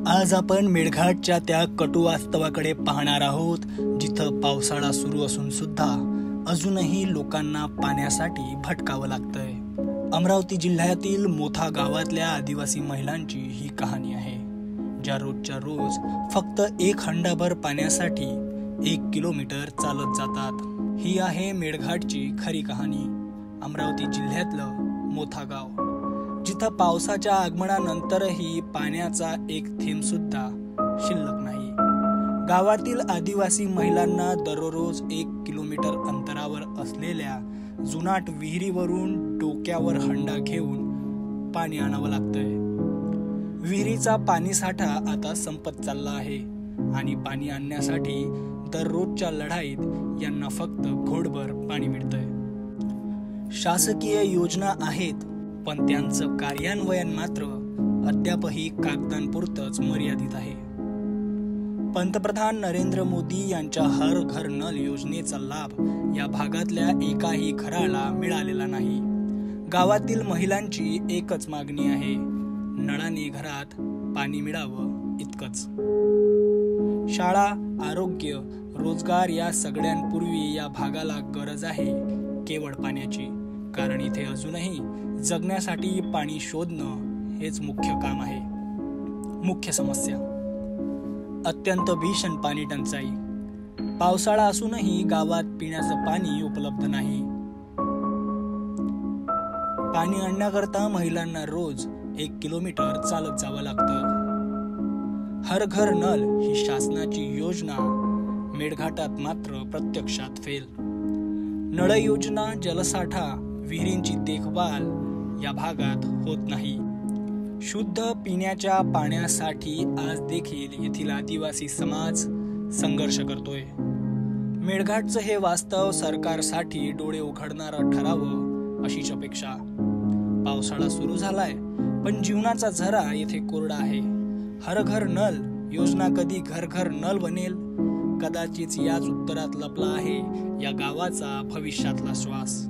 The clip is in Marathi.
आज आपण मेळघाटच्या त्या कटू वास्तवाकडे पाहणार आहोत, जिथं पावसाळा सुरू असून सुद्धा अजूनही लोकांना पाण्यासाठी भटकावं लागतंय. अमरावती जिल्ह्यातील मोथा गावातल्या आदिवासी महिलांची ही कहाणी आहे, ज्या रोजच्या रोज फक्त एक हंडाभर पाण्यासाठी 1 किलोमीटर चालत जातात. ही आहे मेळघाटची खरी कहाणी. अमरावती जिल्ह्यातलं मोथा गाव, जिथं पावसाच्या आगमनानंतरही पाण्याचा एक थेंब सुद्धा शिल्लक नाही. गावातील आदिवासी महिलांना दररोज 1 किलोमीटर अंतरावर असलेल्या जुनाट विहिरीवरून डोक्यावर हंडा घेऊन पाणी आणावं लागतंय. विहिरीचा पाणीसाठा आता संपत चालला आहे आणि पाणी आणण्यासाठी दररोजच्या लढाईत यांना फक्त घोटभर पाणी मिळतंय. शासकीय योजना आहेत, पण त्यांचं कार्यान्वयन मात्र अद्यापही कागदांपुरतच मर्यादित आहे. पंतप्रधान नरेंद्र मोदी यांच्या हर घर नल योजनेचा लाभ या भागातल्या एकाही घराला मिळालेला नाही. गावातील महिलांची एकच मागणी आहे, नळाने घरात पाणी मिळावं इतकंच. शाळा, आरोग्य, रोजगार या सगळ्यांपूर्वी या भागाला गरज आहे केवळ पाण्याची. कारण इथे अजूनही जगण्यासाठी पाणी शोधणं हेच मुख्य काम आहे. मुख्य समस्या अत्यंत भीषण पाणी टंचाई. पावसाळा असूनही गावात पिण्याचं पाणी उपलब्ध नाही. पाणी आणण्याकरता महिलांना रोज 1 किलोमीटर चालत जावं लागतं. हर घर नल ही शासनाची योजना मेळघाटात मात्र प्रत्यक्षात फेल. नळ योजना, जलसाठा, विहिरींची देखभाल या भागात होत नाही. शुद्ध पिण्याच्या पाण्यासाठी आज देखील येथील आदिवासी समाज संघर्ष करतोय. मेळघाटचं हे वास्तव सरकारसाठी डोळे उघडणारं ठरावं अशीच अपेक्षा. पावसाळा सुरू झालाय, पण जीवनाचा झरा येथे कोरडा आहे. हर घर नल योजना कधी घर घर नल बनेल? कदाचित याच उत्तरात लपला आहे या गावाचा भविष्यातला श्वास.